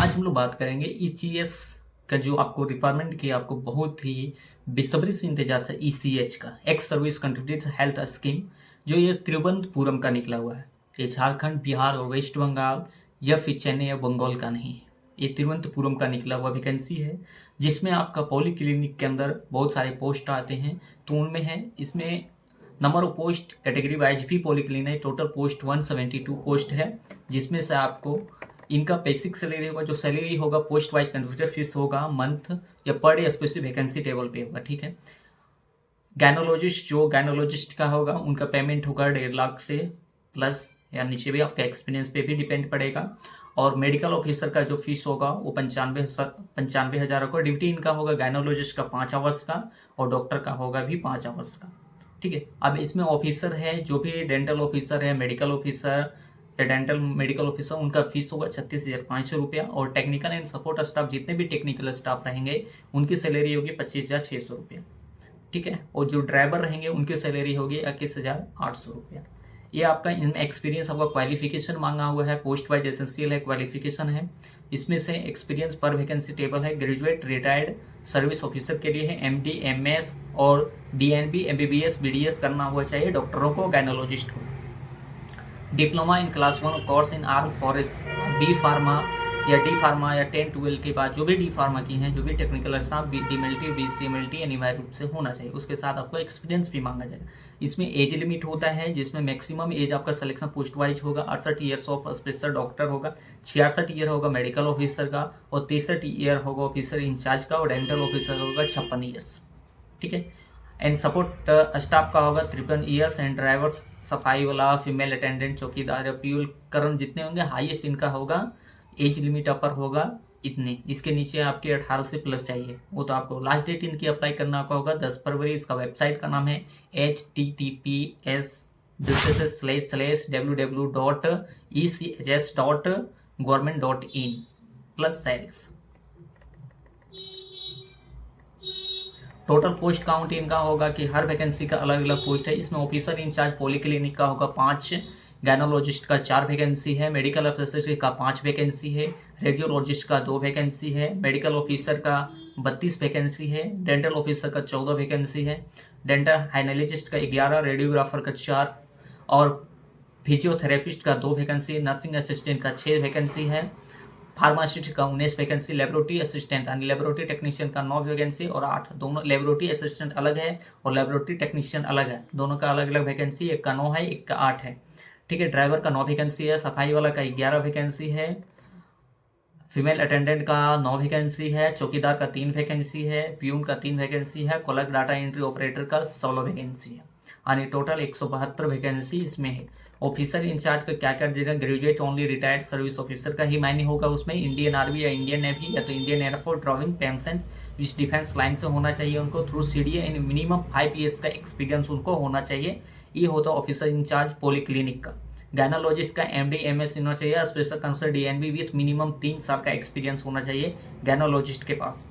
आज हम लोग बात करेंगे ईसीएस का जो आपको रिक्वायरमेंट की आपको बहुत ही बेसब्री से इंतजार था। ईसीएच का ex service contributed health scheme जो ये तिरुवनंतपुरम का निकला हुआ है। ये झारखंड, बिहार और वेस्ट बंगाल या फिर चेन्नई या बंगाल का नहीं है, ये तिरुवनंतपुरम का निकला हुआ वैकेंसी है, जिसमें आपका पॉली क्लिनिक के अंदर बहुत सारे पोस्ट आते हैं। तो उनमें है, इसमें number of post category wise भी poly clinic total post 172 post है, जिसमें से आपको इनका बेसिक सैलरी होगा, जो सैलरी होगा पोस्ट वाइज कंप्यूटर फीस होगा मंथ या per day specific vacancy table पे होगा। ठीक है। गायनोलॉजिस्ट, जो गायनोलॉजिस्ट का होगा उनका पेमेंट होगा 1.5 लाख से प्लस या नीचे, भी आपका एक्सपीरियंस पे भी डिपेंड पड़ेगा। और मेडिकल ऑफिसर का जो फीस होगा वो 95,000 होगा। ड्यूटी इनका होगा गायनोलॉजिस्ट का 5 आवर्स का और डॉक्टर का होगा भी 5 आवर्स का। ठीक है। अब इसमें ऑफिसर है, जो भी डेंटल ऑफिसर है, मेडिकल ऑफिसर या डेंटल मेडिकल ऑफिसर, उनका फीस होगा 36,500 रुपया। और टेक्निकल एंड सपोर्ट स्टाफ, जितने भी टेक्निकल स्टाफ रहेंगे उनकी सैलरी होगी 25,600 रुपया। ठीक है। और जो ड्राइवर रहेंगे उनकी सैलरी होगी 21,800 रुपया। ये आपका एक्सपीरियंस, आपका क्वालिफिकेशन मांगा हुआ है, पोस्ट वाइज एसेंशियल है, क्वालिफिकेशन है। इसमें से एक्सपीरियंस पर वैकेंसी टेबल है, ग्रेजुएट, रिटायर्ड सर्विस ऑफिसर के लिए है, एमडी, एमएस और डीएनबी, एमबीबीएस, बीडीएस करना हुआ चाहिए डॉक्टरों को, गायनोलॉजिस्ट को। Diploma in class 1 course in arm forest, D pharma या 10-12 के बाद जो भी डी फार्मा की हैं, जो भी टेक्निकल स्टाफ, डीएमएलटी, बीसीएमएलटी अनिवार्य रूप से होना चाहिए। उसके साथ आपको एक्सपीरियंस भी मांगा जाएगा। इसमें एज लिमिट होता है, जिसमें मैक्सिमम एज आपका सिलेक्शन पोस्ट वाइज होगा। 68 ईयर्स ऑफ स्पेशल डॉक्टर होगा, 66 ईयर होगा मेडिकल ऑफिसर का और 63 ईयर होगा ऑफिसर इंचार्ज का और डेंटल ऑफिसर होगा 56 ईयर्स। ठीक है। एंड सपोर्ट स्टाफ का होगा 53 ईयर्स। एंड ड्राइवर्स, सफाई वाला, फीमेल अटेंडेंट, चौकीदार, फ्यूल करण जितने होंगे, हाईएस्ट इनका होगा, एज लिमिट अपर होगा इतने। इसके नीचे आपके 18 से प्लस चाहिए, वो तो आपको लास्ट डेट इनकी अप्लाई करना का होगा 10 फरवरी। इसका वेबसाइट का नाम है https://www.echs.government.in/sales। टोटल पोस्ट काउंट इनका होगा कि हर वैकेंसी का अलग अलग पोस्ट है। इसमें ऑफिसर इंचार्ज पॉली क्लिनिक का होगा 5, गायनोलॉजिस्ट का 4 वैकेंसी है, मेडिकल ऑफिसर का 5 वैकेंसी है, रेडियोलॉजिस्ट का 2 वैकेंसी है, मेडिकल ऑफिसर का 32 वैकेंसी है, डेंटल ऑफिसर का 14 वैकेंसी है, डेंटल हाइनोलॉजिस्ट का 11, रेडियोग्राफर का 4 और फिजियोथेरेपिस्ट का 2 वैकेंसी, नर्सिंग असिस्टेंट का 6 वैकेंसी है, फार्मासिस्ट का 19 वैकेंसी, लेबोरेटरी असिस्टेंट यानी लेबोरेटरी टेक्नीशियन का 9 वैकेंसी और 8, दोनों लेबोरेटरी असिस्टेंट अलग है और लेबोरेटरी टेक्नीशियन अलग है, दोनों का अलग अलग वैकेंसी, एक का 9 है, एक का 8 है। ठीक है। ड्राइवर का 9 वैकेंसी है, सफाई वाला का 11 वैकेंसी है, फीमेल अटेंडेंट का 9 वैकेंसी है, चौकीदार का 3 वैकेंसी है, प्यून का 3 वैकेंसी है, कॉलर डाटा एंट्री ऑपरेटर का 16 वैकेंसी है, यानी टोटल 172 वैकेंसी इसमें है। ऑफिसर इंचार्ज का क्या कर देगा, graduate only retired service officer का ही मायने होगा उसमें। इंडियन आर्मी या इंडियन नेवी या तो इंडियन एयरफोर्स ड्राइविंग पेंशन विच डिफेंस लाइन से होना चाहिए उनको, थ्रू सीडीए इन मिनिमम 5 ईयर्स का एक्सपीरियंस उनको होना चाहिए। ये होता है ऑफिसर इंचार्ज पॉली क्लिनिक का। गायनोलॉजिस्ट का एमडी, एमएस होना चाहिए, special consult DNB with minimum 3 साल का एक्सपीरियंस होना चाहिए गायनोलॉजिस्ट के पास।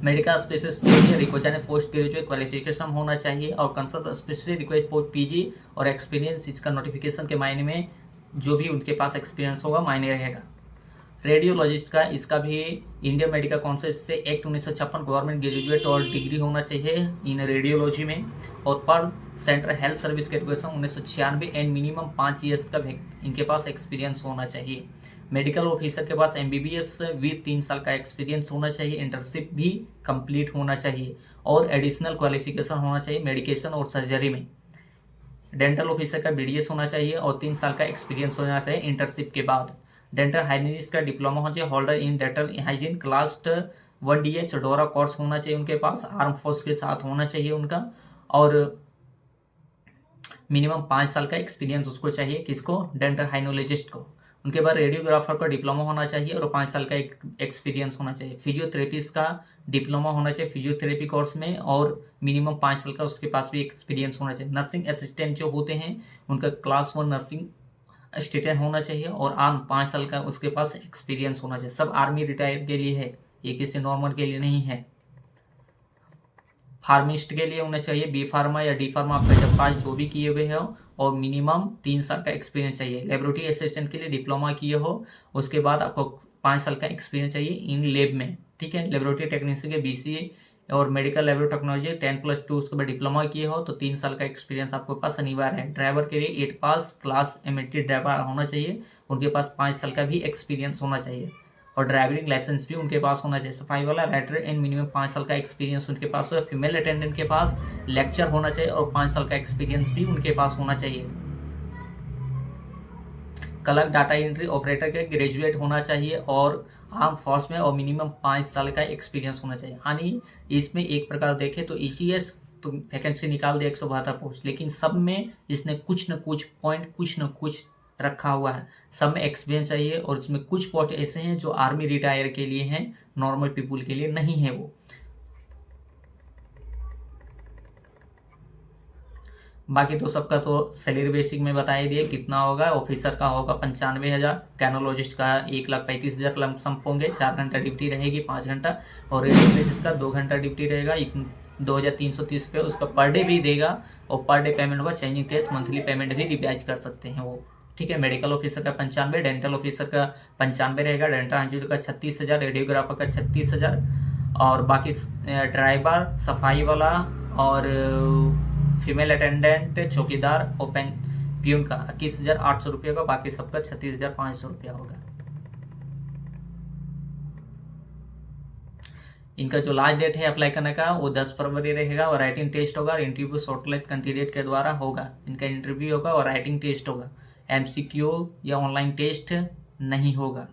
मेडिकल स्पेशलिस्ट के लिए रिक्वायर्ड पोस्ट ग्रेजुएट क्वालिफिकेशन होना चाहिए और consult specialist required post PG और एक्सपीरियंस। इसका नोटिफिकेशन के मायने में जो भी उनके पास एक्सपीरियंस होगा मायने रहेगा। रेडियोलॉजिस्ट का, इसका भी इंडियन मेडिकल काउंसिल से एक्ट 1956 गवर्नमेंट ग्रेजुएट और डिग्री होना चाहिए इन रेडियोलॉजी में। और पर central health service category 1996 and minimum 5 years का इनके पास एक्सपीरियंस होना चाहिए। मेडिकल ऑफिसर के पास एमबीबीएस विथ 3 साल का एक्सपीरियंस होना चाहिए, इंटर्नशिप भी कंप्लीट होना चाहिए और एडिशनल क्वालिफिकेशन होना चाहिए मेडिकेशन और सर्जरी में। डेंटल ऑफिसर का बीडीएस होना चाहिए और 3 साल का एक्सपीरियंस होना चाहिए इंटर्नशिप के बाद। डेंटल हाइजीनिस्ट का डिप्लोमा होना चाहिए, holder in dental hygiene class 1 DH डोरा कोर्स होना चाहिए उनके पास, आर्म फोर्स के साथ होना चाहिए उनका, और मिनिमम 5 साल का एक्सपीरियंस उसको चाहिए, किसको, डेंटल हाइनोलॉजिस्ट को। उनके बाद रेडियोग्राफर का डिप्लोमा होना चाहिए और 5 साल का एक्सपीरियंस होना चाहिए। फिजियोथेरेपिस्ट का डिप्लोमा होना चाहिए फिजियोथेरेपी कोर्स में और मिनिमम 5 साल का उसके पास भी एक्सपीरियंस होना चाहिए। नर्सिंग असिस्टेंट जो होते हैं उनका क्लास 1 नर्सिंग असिस्टेंट होना चाहिए और आर्म 5 साल का उसके पास एक्सपीरियंस होना चाहिए। सब आर्मी रिटायर के लिए है, ये किसी नॉर्मल के लिए नहीं है। फार्मिस्ट के लिए होना चाहिए बी फार्मा या डी फार्मा, आपका जब पास जो भी किए हुए हो और मिनिमम 3 साल का एक्सपीरियंस चाहिए। लेबोरेटरी असिस्टेंट के लिए डिप्लोमा किए हो, उसके बाद आपको 5 साल का एक्सपीरियंस चाहिए इन लैब में, ठीक है। लेबोरेटरी टेक्नीशियन के BCA और मेडिकल लेबोरेटरी टेक्नोलॉजी 10+2 उसके बाद डिप्लोमा किए हो तो 3 साल का एक्सपीरियंस आपके पास अनिवार्य है। ड्राइवर के लिए 8 पास क्लास MAT ड्राइवर होना चाहिए, उनके पास 5 साल का भी एक्सपीरियंस होना चाहिए और ड्राइविंग लाइसेंस भी उनके पास होना चाहिए। सफाई वाला राइटर एंड मिनिमम 5 साल का एक्सपीरियंस उनके पास हो। फीमेल अटेंडेंट के पास लेक्चर होना चाहिए और 5 साल का एक्सपीरियंस भी उनके पास होना चाहिए। क्लर्क डाटा एंट्री ऑपरेटर के ग्रेजुएट होना चाहिए और आर्म फोर्स में और मिनिमम 5 साल का एक्सपीरियंस होना चाहिए। यानी इसमें एक प्रकार देखें तो ECS तो वैकेंसी निकाल दिया 172 पोस्ट, लेकिन सब में इसने कुछ न कुछ पॉइंट कुछ न कुछ रखा हुआ है। सब में एक्सपीरियंस चाहिए और इसमें कुछ पोस्ट ऐसे हैं जो आर्मी रिटायर के लिए हैं, नॉर्मल पीपुल के लिए नहीं है वो। बाकी तो सबका तो सैलरी बेसिक में बता ही दिए कितना होगा। ऑफिसर का होगा 95,000, कैनोलॉजिस्ट का 1,35,000 लमसम होंगे। 4 घंटा ड्यूटी रहेगी, 5 घंटा, और रेडियोलॉजिस्ट का 2 घंटा ड्यूटी रहेगा, 2,330 पे उसका पर डे भी देगा और पर डे पेमेंट होगा। चेंजिंग केस मंथली पेमेंट भी रिवाइज कर सकते हैं वो, ठीक है। मेडिकल ऑफिसर का 95, डेंटल ऑफिसर का 95 रहेगा, डेंटल इंजीनियर का 36,000, रेडियोग्राफर का 36,000 और बाकी ड्राइवर, सफाई वाला और फीमेल अटेंडेंट, चौकीदार और पियून का 21,800 रुपये होगा। बाकी सबका 36,500 रुपया होगा। इनका जो लास्ट डेट है अप्लाई करने का वो 10 फरवरी रहेगा और राइटिंग टेस्ट होगा और इंटरव्यू शॉर्टलिस्ट कैंडिडेट के द्वारा होगा। इनका इंटरव्यू होगा और राइटिंग टेस्ट होगा, MCQ या ऑनलाइन टेस्ट नहीं होगा।